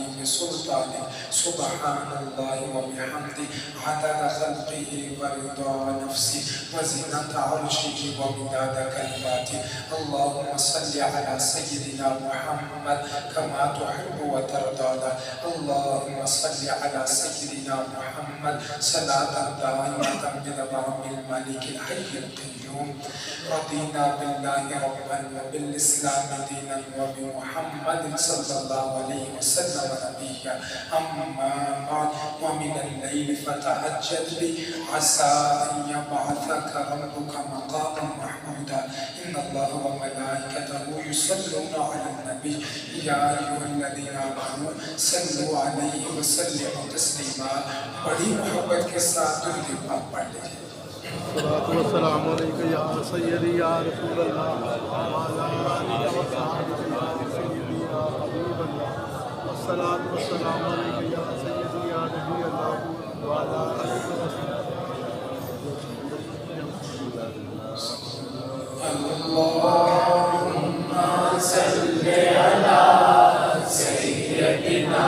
عظیم سلطانک سبحان اللہ و بحمدہ عدد خلقہ ورضا نفسہ وزنۃ عرشہ ومداد کلماتہ اللہم صلی علی سیدنا محمد کما تحب و ترضى اللہم صلی علی سیدنا محمد صلاة دائمة بدوام الملك الحي القيوم رضينا بالله ربا وبالإسلام دينا وبمحمد صلى الله عليه وسلم نبيا أما بعد ومن الليل فتهجد به عسى أن يبعثك ربك مقاما محمودا إن الله وملائكته يصلون على النبي يا أيها الذين آمنوا صلوا عليه وسلموا تسليما بڑی محبت کے ساتھ درود پاک پڑھ لیجیے الصلاة والسلام علیکہ یا سیدی یا رسول اللہ وعلا آلہ وصحبہ یا سیدی یا حبیب اللہ الصلاة والسلام علیکہ یا سیدی یا نبی اللہ وعلا آلہ وصحبہ اللہم صلی علی سیدنا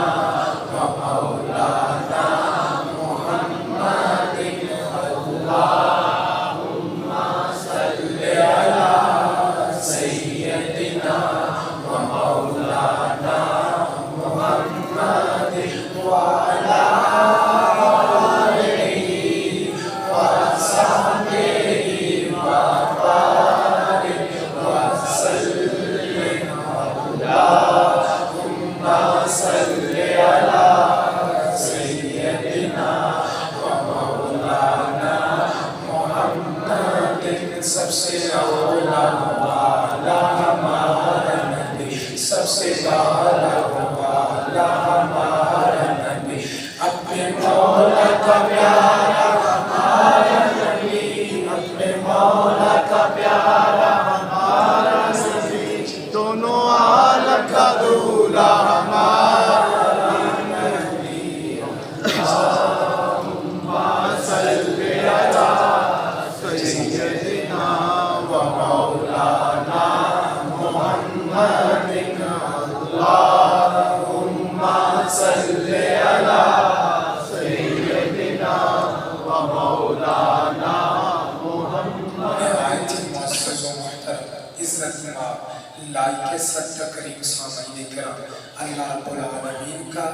و مولانا محمد اللہم صلی علی سیدنا و مولانا محمد وعلی آلہ وصحبہ سب سے اولا والا ہمارا نبی سب سے اعلیٰ والا ہمارا نبی اپنے مولا کا پیارا ہمارا نبی اپنے مولا کا پیارا ہمارا نبی دونوں عالم کا دولہ ہمارا نبی اللہم صلی علی سیدنا و مولانا محمد اللہم صلی علی سیدنا و مولانا محمد نہایت معزز و محترم عزت مآب لائق صدق کریم سامعین کرام اللہ رب العالمین کا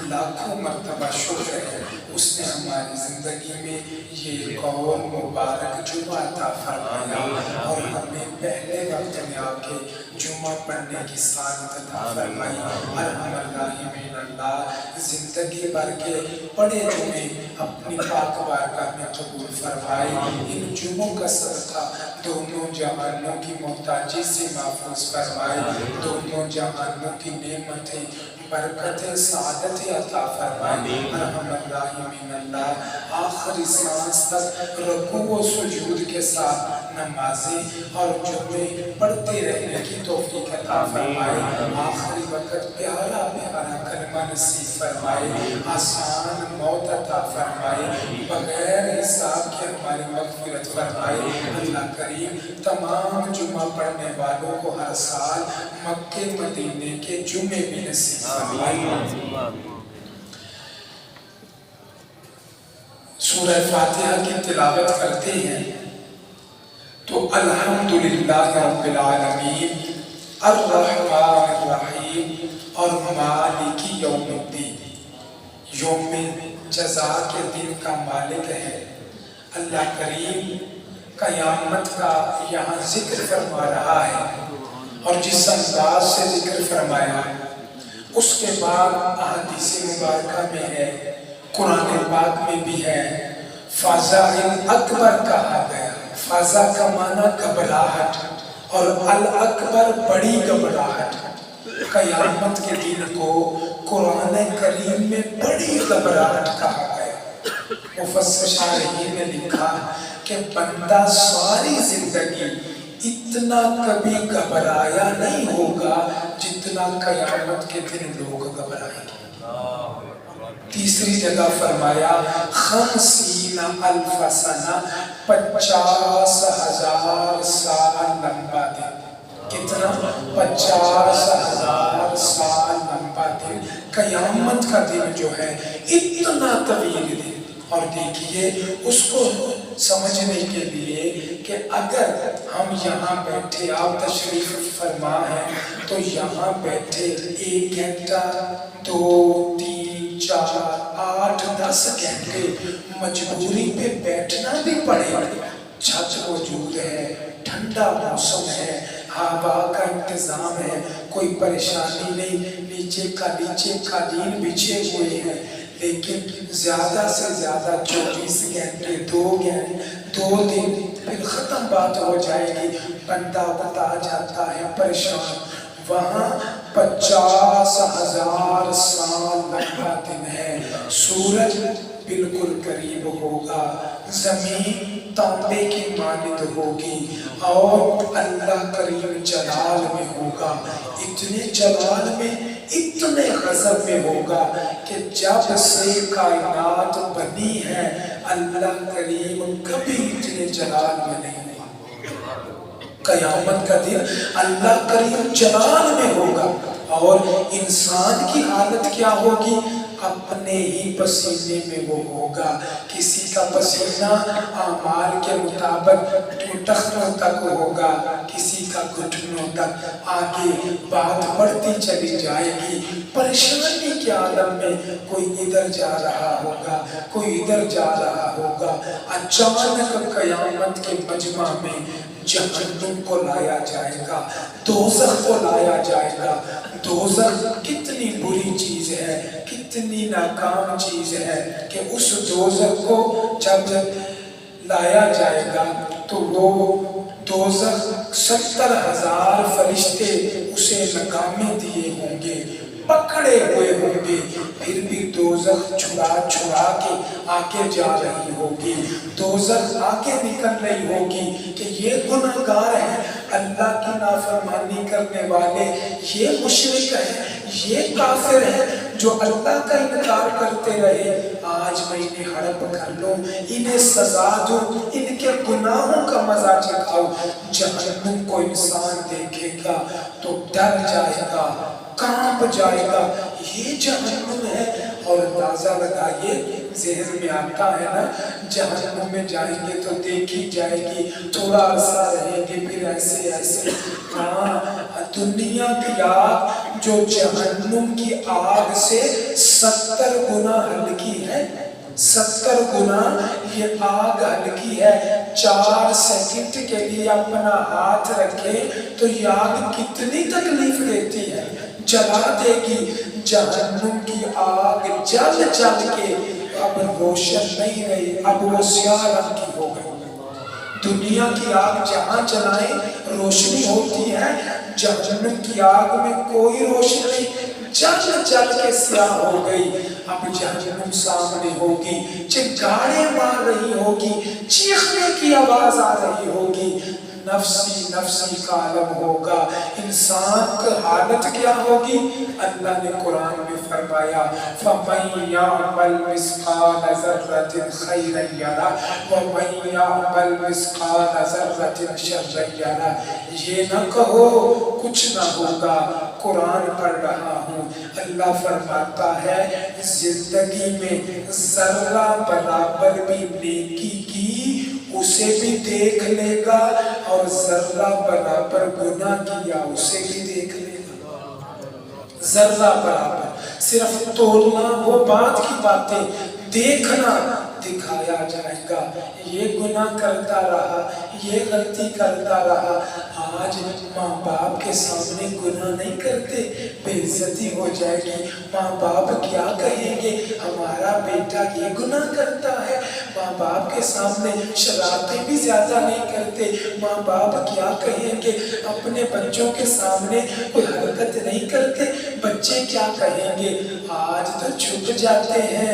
لاکھوں مرتبہ شکر ہے اس نے ہماری زندگی میں یہ قول مبارک جمعہ عطا فرمایا اور ہمیں پہلے وقت میں آ کے جمعہ پڑھنے کی سعادت عطا فرمائی ارحم الراحمین اللہ زندگی بھر کے بڑے جمعے اپنی پاک بارگاہ میں قبول فرمائے ان جمعوں کا صدقہ دونوں جہانوں کی محتاجی سے محفوظ فرمائے دونوں جہانوں کی نعمتیں برکت سعادت عطا فرمائے ارحم الراحمین اللہ آخری سانس تک رکوع و سجود کے ساتھ نمازیں اور جمعے پڑھتے رہنے کی توفیق عطا فرمائے آخری وقت پیارا پیارا کلمہ نصیب فرمائے آسان موت عطا فرمائے بغیر حساب کے ہماری مغفرت فرمائے اللہ کریم تمام جمعہ پڑھنے والوں کو ہر سال مکہ مدینے کے جمعے بھی نصیب فرمائے سورہ فاتحہ کی تلاوت کرتے ہیں تو الحمدللہ رب العالمین الرحمن الرحیم اور مالک یوم الدین یوم جزا کے دن کا مالک ہے اللہ کریم قیامت کا یہاں ذکر فرما رہا ہے اور جس انداز سے ذکر فرمایا اس کے بعد احادیث مبارکہ میں ہے قرآن پاک میں بھی ہے فضا اکبر کہا گیا فضا کا معنی گھبراہٹ اور الاکبر بڑی گھبراہٹ قیامت کے دن کو قرآن کریم میں بڑی گھبراہٹ کہا گیا مفسر شارحین نے لکھا کہ بندہ ساری زندگی اتنا کبھی گھبرایا نہیں ہوگا جتنا قیامت کے دن لوگ گھبرائیں گے تیسری جگہ فرمایا خمسین الف سنہ 50,000 سال لمبا دن کتنا 50,000 سال لمبا دن قیامت کا دن جو ہے اتنا طویل ہے، اور دیکھیے اس کو سمجھنے کے لیے کہ اگر ہم یہاں بیٹھے، آپ تشریف فرما ہیں تو یہاں بیٹھے 1 گھنٹہ 2 3 4 8 10 گھنٹے مجبوری پہ بیٹھنا بھی پڑے، چھت موجود ہے، ٹھنڈا موسم ہے، ہوا کا انتظام ہے، کوئی پریشانی نہیں، نیچے قالین بچھے ہوئے ہیں، لیکن زیادہ سے زیادہ 24 گھنٹے 2 دن پھر ختم بات ہو جائے گی، بندہ بتا جاتا ہے پریشان۔ وہاں 50,000 سال لمبا دن ہے، سورج بالکل قریب ہوگا، زمین تانبے کی مانند ہوگی، اور اللہ کریم جلال میں ہوگا، اتنے جلال میں، اتنے غضب میں ہوگا کہ جب سے کائنات بنی ہے اللہ کریم کبھی اتنے جلال میں نہیں ہوگا۔ قیامت کا دن اللہ کریم جلال میں ہوگا، اور انسان کی حالت کیا ہوگی؟ اپنے ہی پسینے میں وہ ہوگا، کسی کا پسینہ اعمال کے مطابق ٹخنوں تک ہوگا، کسی کا گھٹنوں تک، آگے بات بڑھتی چلی جائے گی، پریشانی کے عالم میں کوئی ادھر جا رہا ہوگا، کوئی ادھر جا رہا ہوگا، اچانک قیامت کے مجمع میں جہنم کو لایا جائے گا، دوزخ کو لایا جائے گا۔ دوزخ کتنی بری چیز ہے، کتنی ناکام چیز ہے کہ اس دوزخ کو جب لایا جائے گا تو وہ دوزخ 70,000 فرشتے اسے ناکامی دیے ہوں گے، پکڑے ہوئے ہوں گے، پھر بھی دوزخ چھڑا کے آگے جا رہی ہوگی، دوزخ آگے نکل رہی ہوگی کہ یہ گناہگار ہیں، اللہ کی نافرمانی کرنے والے، یہ مشرک ہیں، یہ کافر ہیں جو اللہ کا انکار کرتے رہے، آج میں انہیں ہڑپ کر لوں، انہیں سزا دوں، ان کے گناہوں کا مزہ چکھاؤں۔ جہنم کو انسان دیکھے گا تو ڈر جائے گا، کانپ جائے گا، یہ جہنم ہے۔ اور اندازہ لگائیے، ذہن میں آتا ہے نا، جہنم میں جائیں گے تو دیکھی جائے گی، تھوڑا عرصہ رہیں گے، پھر ایسے ہاں، دنیا کی آگ جو جہنم کی آگ سے 70 گنا ہلکی ہے، 70 گنا یہ آگ ہلکی ہے۔ 4 سیکنڈ کے لیے اپنا ہاتھ رکھے تو یہ آگ کتنی تکلیف دیتی ہے، جلا دے گی۔ جہنم کی آگ جل کے اب روشن نہیں رہی، اب وہ سیاہ رنگ کی ہو گئی۔ دنیا کی آگ جہاں جلائیں روشنی ہوتی ہے، جہنم کی آگ میں کوئی روشنی نہیں، جل کے سیاہ ہو گئی۔ اب جہنم سامنے ہوگی، چنگاڑیں مار رہی ہوگی، چیخنے کی آواز آ رہی ہوگی، نفسی نفسی کا عالم ہوگا۔ انسان کی حالت کیا ہوگی؟ اللہ نے قرآن میں فرمایا فَمَن يَعْمَلْ مِثْقَالَ ذَرَّةٍ خَيْرًا يَرَهُ وَمَن يَعْمَلْ مِثْقَالَ ذَرَّةٍ شَرًّا يَرَهُ۔ یہ نہ کہو کچھ نہ ہوگا، قرآن پڑھ رہا ہوں، اللہ فرماتا ہے زندگی میں ذرہ برابر بھی نیکی کی اسے بھی دیکھ لے گا، اور ذرہ برابر گناہ کیا اسے بھی دیکھ لے گا۔ ذرہ برابر، صرف تولنا وہ بات کی باتیں، دیکھنا دکھایا جائے گا۔ یہ گناہ کرتا رہا، یہ غلطی کرتا رہا، آج ماں باپ کے سامنے گناہ نہیں کرتے، بے عزتی ہو جائے گی، ماں باپ کیا کہیں گے ہمارا بیٹا یہ گناہ کرتا ہے، ماں باپ کے سامنے شرارتیں بھی زیادہ نہیں کرتے، ماں باپ کیا کہیں گے اپنے بچوں کے سامنے کوئی حرکت نہیں کرتے، بچے کیا کہیں گے، آج تو چھپ جاتے ہیں،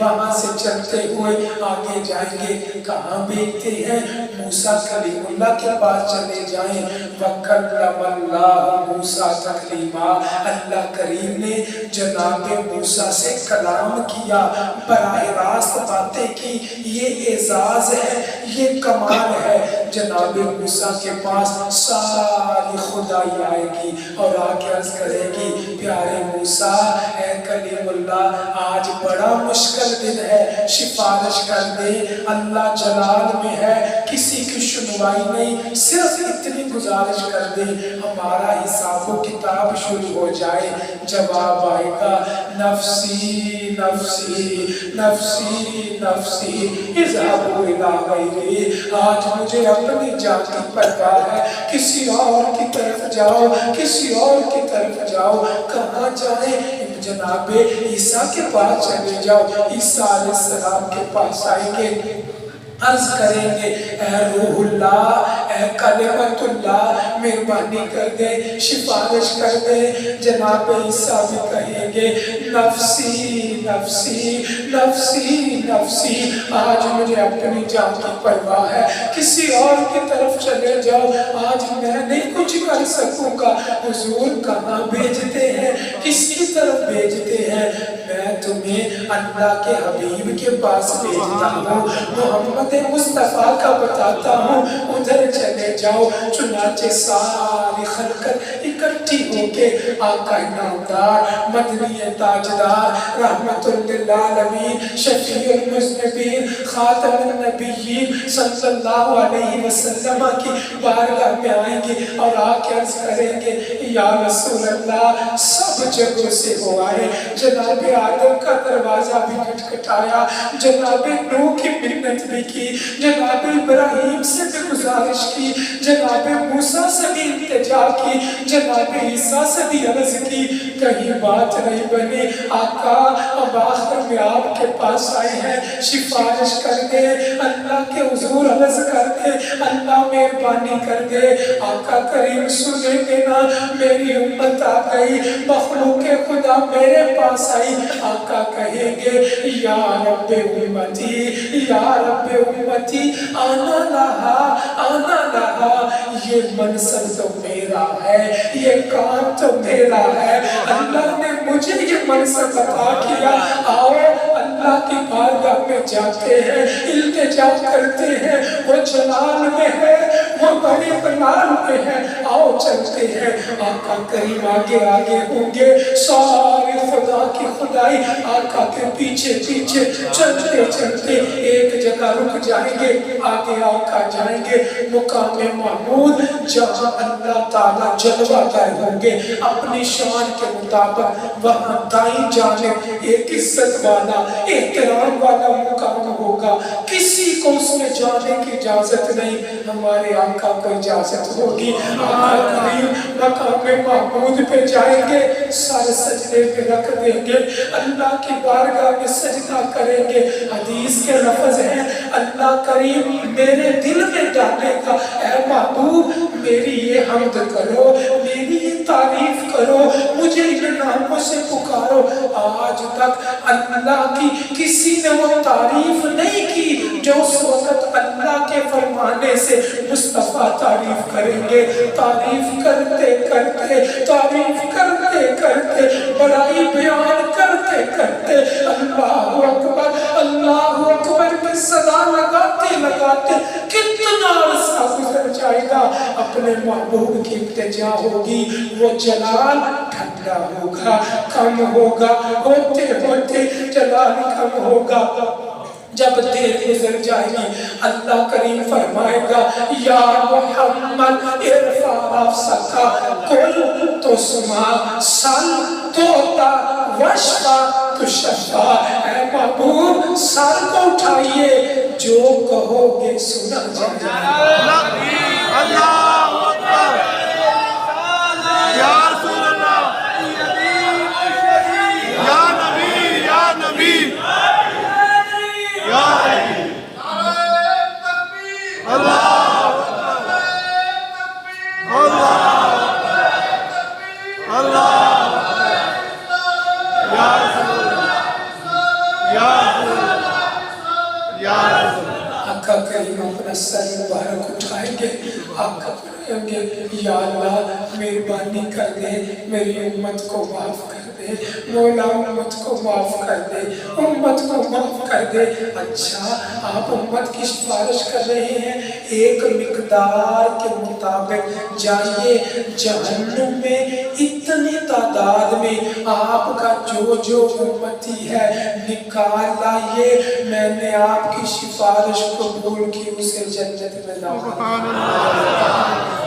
وہاں سے چلتے ہوئے آگے جائیں گے، کہاں بیٹھتے ہیں؟ موسیٰ کلیم اللہ کے پاس چلے جائیں۔ وَكَلَّمَ اللَّهُ مُوسَىٰ تَكْلِيمًا، اللہ کریم نے جناب موسیٰ سے کلام کیا، براہ راست باتیں کی۔ یہ اعزاز ہے، یہ کمال ہے۔ جناب موسیٰ کے پاس ساری خدائی آئے گی اور آگے عرض کرے گی، پیارے موسیٰ اے کلیم اللہ، آج بڑا مشکل دن ہے، سفارش کر دے، اللہ جلال میں ہے، کسی کی سنوائی نہیں، صرف اتنی گزارش کر دے، ہمارا حساب و کتاب شروع ہو جائے۔ جواب آئے گا، نفسی نفسی نفسی نفسی اذهبوا الی غیری، آج مجھے اپنی جان کی پرواہ ہے، کسی اور کی طرف جاؤ، کسی اور کی طرف جاؤ۔ کہاں جائیں؟ جناب عیسیٰ کے پاس چلے جاؤ۔ عیسیٰ علیہ السلام کے پاس آئیں گے، عرض کریں گے، اے روح اللہ، اے کلمت اللہ، مہربانی کر دے، سفارش کر دے۔ جناب عیسیٰ بھی کہیں گے، نفسی نفسی نفسی نفسی، آج مجھے اپنی جان کی پرواہ ہے، کسی اور کی طرف چلے جاؤ، آج میں نہیں کچھ کر سکوں گا۔ حضور کہاں بھیجتے ہیں؟ کس کی طرف بھیجتے ہیں؟ میں تمہیں اللہ کے حبیب کے پاس بھیجتا ہوں، محمد مصطفیٰ کا بتاتا ہوں، ادھر چلے جاؤ۔ چنانچہ ساری خلقت اکٹھی ہو کے آقا نامدار، مدنی تاجدار، رحمت للعالمین، شفیع المذنبین، خاتم النبیین صلی اللہ علیہ وسلم کی بارگاہ میں آئیں گے اور آ کے عرض کریں گے، یا رسول اللہ، سب جگہوں سے ہو آئے، جناب آدم کا دروازہ بھی کھٹکھٹایا، جناب نوح کی منت بھی کی، جناب ابراہیم سے بھی گزارش کی، جناب موسیٰ سے بھی التجا کی، جناب عیسیٰ سے بھی عرض کی، کہیں بات نہیں بنی۔ آقا اب آخر میں آپ کے پاس آئے ہیں، سفارش کر دے، اللہ کے حضور عرض کر دے، اللہ مہربانی کر دے۔ آقا کریم سنیں گے نا، میری امت آ گئی، مخلوق خدا میرے پاس آئی۔ آقا کہیں گے، یا رب امتی، یا رب امتی، آنا لہا آنا لہا، یہ منصب تو میرا ہے، یہ کام تو میرا ہے، اللہ نے مجھے یہ منصب عطا کیا۔ آؤ اللہ کی بارگاہ میں جاتے ہیں، التجا کرتے ہیں، وہ جلال میں ہے، وہ بڑے بلال میں ہے، آؤ چلتے ہیں۔ آقا کریم آگے آگے ہوں گے، سارے خدا کی خدائی آقا کے پیچھے پیچھے چلتے چلتے ایک جگہ رک جائیں گے، آگے آقا جائیں گے مقام محمود، جہاں اللہ تعالیٰ جلوہ گر ہوں گے اپنی شان کے مطابق۔ وہاں دائیں جانب ایک عزت والا، احترام والا مقام ہوگا، کسی کو اس میں جانے کی اجازت نہیں، ہمارے آقا کو اجازت ہوگی۔ آقا کریم مقام محمود پہ جائیں گے، سر سجدے پہ رکھ دیں گے، اللہ کی بارگاہ میں سجدہ کریں گے۔ حدیث کے لفظ ہیں، اللہ کریم میرے دل میں ڈالے گا، اے محبوب میری یہ حمد کرو، میری یہ تعریف کرو، مجھے ان ناموں سے پکارو۔ آج تک اللہ کی کسی نے وہ تعریف نہیں کی جو اس وقت اللہ کے فرمانے سے مصطفیٰ تعریف کریں گے۔ تعریف کرتے کرتے، تعریف کرتے کرتے، بڑائی بیان کرتے کرتے، اللہ اکبر کی صدا لگاتے لگاتے کتنا عرصہ گزر جائے گا، اپنے محبوب کی التجا ہوگی، وہ جلال ٹھنڈا ہوگا، کم ہوگا، ہوتے ہوتے جلال کم ہوگا۔ جب دیر گزر جائے گی، اللہ کریم فرمائے گا، یا محمد ارفع نفسک، قل تسمع، سل تعطی، واشفع تشفع۔ اے محبوب سر کو اٹھائیے، جو کہو گے سنا جائے گا۔ اللہ اکبر، یا رسول اللہ، یا نبی، یا نبی، یا نبی، اللہ اللہ اللہ، یا رسول اللہ، کریم اپنا سر مبارک اٹھائیں گے، آقا فرمائیں گے یا اللہ مہربانی کر دے، میری امت کو معاف کر دے، مولا امت کو معاف کر دے، امت کو معاف کر دے۔ اچھا آپ امت کی سفارش کر رہے ہیں، ایک مقدار کے مطابق جائیے جہنم میں اتنی تعداد میں آپ کا جو امتی ہے نکال لائیے، میں نے آپ کی سفارش قبول کی، اسے جنت میں لاؤں۔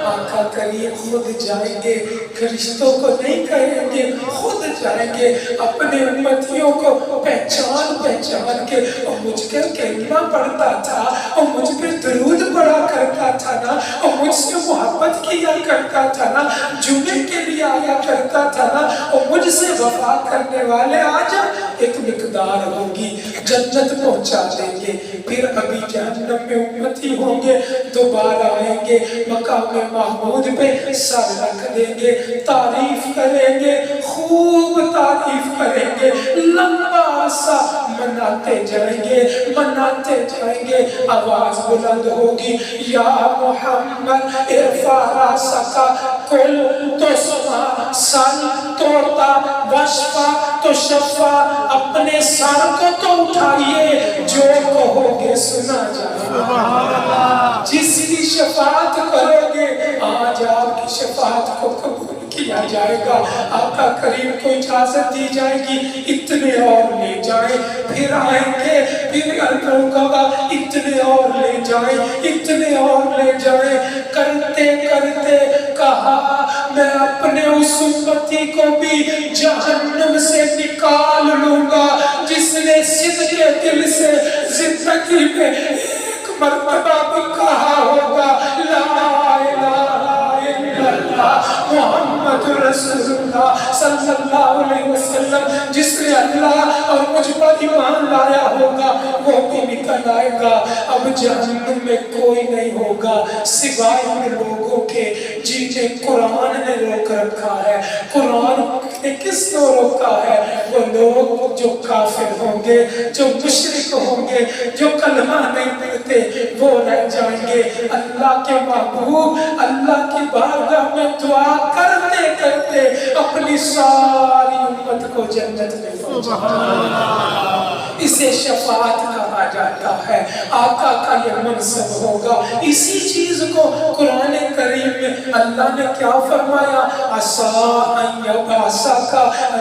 آقا کریم خود جائیں گے، فرشتوں کو نہیں کہیں گے، خود جائیں گے اپنے امتیوں کو پہچان کے، اور مجھ پر کلمہ پڑھتا تھا اور مجھ پر درود پڑھا کرتا تھا نا، اور مجھ سے محبت کیا کرتا تھا نا، جمعے کے لیے آیا کرتا تھا نا، اور مجھ سے وفا کرنے والے آج ایک مقدار ہوگی، جنت پہنچا دیں گے۔ پھر ابھی جہنم میں امتی ہوں گے، دوبارہ آئیں گے، مقام محمود پہ سر رکھ دیں گے، تعریف کریں گے، خوب تعریف کریں گے، لمبا عرصہ مناتے جائیں گے، آواز بلند ہوگی یا محمد ارفع راسک کل تسمع سل توتا وشفا تو شفا، اپنے سر کو تو اٹھائیے، جو کہو گے سنا جائے گا، جس کی شفاعت کرو گے آج آپ کی شفاعت کو قبول کیا جائے گا۔ آقا کریم کو اجازت دی جائے گی اتنے اور لے جائیں، پھر آئیں گے، پھر اللہ کہا اتنے اور لے جائیں، اتنے اور لے جائیں، کرتے کرتے کہا میں اپنے اس امتی کو بھی جہنم سے نکال لوں گا جس نے صدق دل سے زندگی میں ایک مرتبہ بھی کہا ہوگا لا الہ الا اللہ محمد رسول اللہ صلی اللہ علیہ وسلم، جس نے اللہ اور مجھ پر ایمان لایا ہوگا وہ بھی نکل آئے گا۔ اب جہنم میں کوئی نہیں ہوگا سوائے ان لوگوں کے جنہیں قرآن نے روک رکھا ہے۔ قرآن نے کس کو روکا ہے؟ وہ لوگ جو کافر ہوں گے، جو مشرک ہوں گے، جو کلمہ نہیں پڑھتے، وہ رہ جائیں گے۔ اللہ کے محبوب اللہ کی بارگاہ میں دعا کرتے کرتے اپنی ساری امت کو جنت میں پہنچا۔ اسے شفاعت کہا جاتا ہے، آقا کا یہ منصب ہوگا۔ اسی چیز کو قرآن کریم میں اللہ نے کیا فرمایا؟ عَسَىٰ أَن يَبْعَثَكَ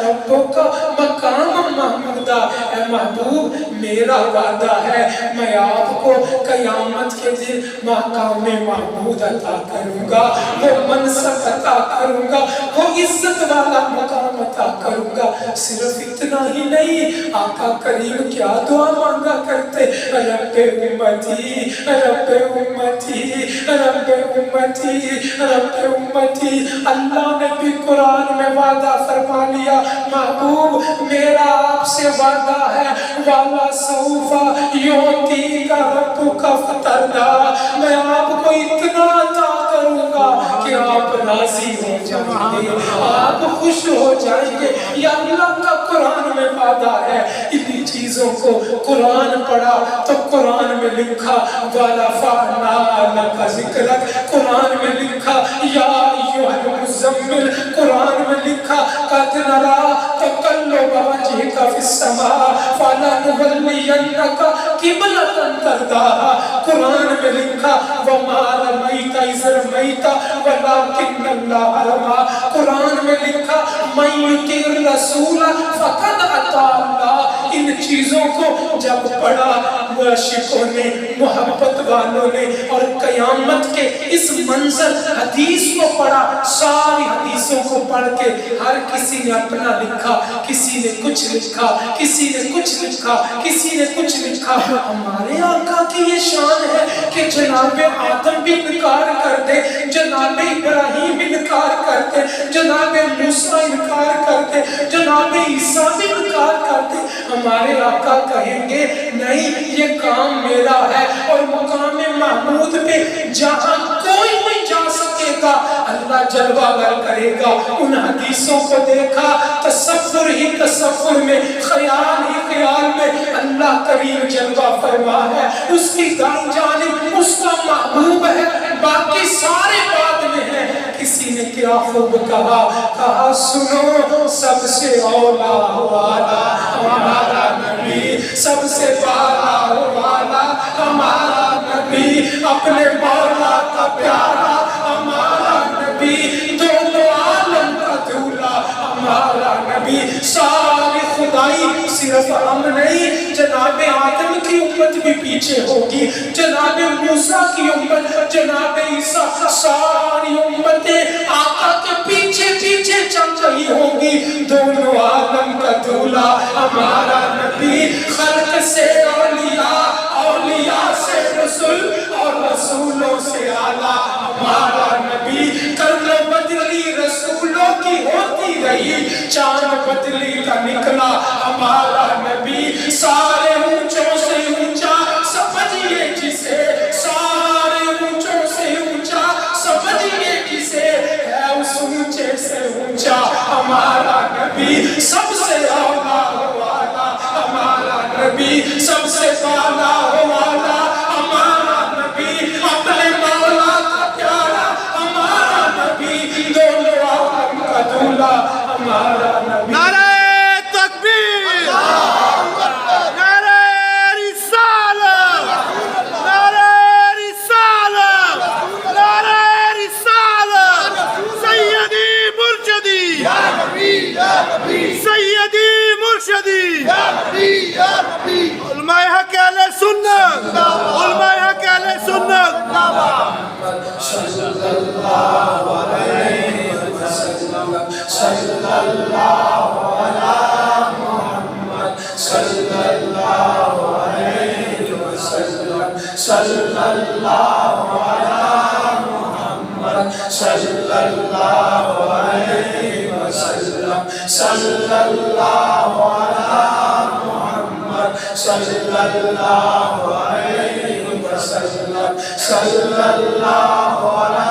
رَبُّكَ مَقَامًا مَحْمُودًا، اے محبوب میرا وعدہ ہے میں آپ کو قیامت کے دن مقام محمود عطا کروں گا، وہ منصب عطا کروں گا، وہ عزت والا مقام عطا کروں گا۔ صرف اتنا ہی نہیں، آقا کریم کیا دعا مانگا کرتے؟ رب امتی رب امتی رب امتی رب امتی۔ اللہ نے بھی قرآن میں وعدہ فرما لیا، محبوب میرا آپ سے وعدہ ہے وَعَلَى سَوْفَ يُعْطِيكَ رَبُّكَ فَتَرْضَىٰ، میں آپ کو اتنا عطا کروں گا کہ آپ راضی ہو جائیں گے، آپ خوش ہو جائیں گے۔ یا اللہ کا قرآن میں وعدہ ہے۔ انہی چیزوں کو قرآن پڑھا تو قرآن میں لکھا وَرَفَعْنَا لَكَ ذِكْرَكَ، قرآن میں لکھا یا ایھا المزمل، قرآن میں لکھا قَدْ نَرَىٰ تَقَلُّبَ وَجْهِكَ فِي السَّمَاءِ فَلَنُوَلِّيَنَّكَ قِبْلَةً تَرْضَاهَا، قرآن میں لکھا وَمَا رَمَيْتَ إِذْ رَمَيْتَ وَلَٰكِنَّ اللَّهَ رَمَىٰ، قرآن میں لکھا مَن يُطِعِ الرَّسُولَ فَقَدْ أَطَاعَ اللَّهَ۔ ان چیزوں کو جب پڑھا عاشقوں نے، محبت والوں نے، اور قیامت کے اس منظر حدیث کو پڑھا، ساری حدیثوں کو پڑھ کے ہر کسی نے اپنا لکھا، کسی نے کچھ لکھا، کسی نے کچھ لکھا، کسی نے کچھ لکھا۔ ہمارے آقا کی یہ شان ہے کہ جناب آدم بھی انکار کر دے، جناب ابراہیم انکار کر دے، جناب موسیٰ انکار کر دے، جناب عیسیٰ بھی انکار کر دے، ہمارے آقا کہیں گے نہیں یہ کام میرا ہے، اور مقام محمود پہ جہاں کوئی نہیں جا سکے گا اللہ جلوہ گر کرے گا۔ ان حدیث حدیثوں کو دیکھا، تصور ہی تصور میں، خیال ہی خیال میں اللہ کریم جلوہ فرما ہے، اس کی دائیں جانب اس کا محبوب ہے، باقی سارے بعد میں ہیں۔ کسی نے کیا خوب کہا سنو، سب سے اولا والا ہمارا نبی، سب سے بالا والا ہمارا نبی، اپنے مولا کا پیارا ہمارا نبی، دونوں عالم کا دولہ ہمارا نبی۔ ساری خدائی صرف ہم نہیں، جناب آدم کی امت بھی پیچھے ہوگی، جناب موسیٰ کی امت، جناب عیسیٰ، ساری امتیں آقا کے پیچھے پیچھے چل رہی ہوں گی۔ دونوں عالم کا دولہ ہمارا نبی، خلق سے اولیاء، اولیاء سے رسول، اور رسولوں سے اعلیٰ ہمارا نبی۔ کرم بدلی رسولوں کی ہوتی رہی، چاند بدلی کا نکلا ہمارا نبی۔ سارے اونچوں سے اونچا سمجھیے جسے، سارے اونچوں سے اونچا سمجھیے جسے، ہے اس اونچے سے اونچا ہمارا نبی۔ سب سے اولا والا ہمارا نبی، سب سے بالا والا ہمارا نبی، اپنے مولا کا پیارا ہمارا نبی، دونوں عالم کا دولہ ہمارا نبی۔ نعرہ تکبیر، نعرہ رسالت، نعرہ رسالت، نعرہ رسالت، سیدی مرشدی، سیدی مرشدی، علماء حق اہل سنت، علماء حق اہل سنت۔ صلی اللہ علیہ وسلم، صلی اللہ علی محمد، صلی اللہ علیہ وسلم، صلی اللہ علی محمد، صلی اللہ علیہ وسلم، صلی اللہ علی محمد، صلی اللہ علیہ وسلم، صلی اللہ علی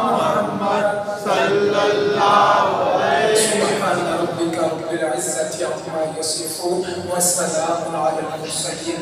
محمد، صلی اللہ علیہ وسلم۔ سبحان ربک رب العزة عما یصفون، وسلام علی المرسلین۔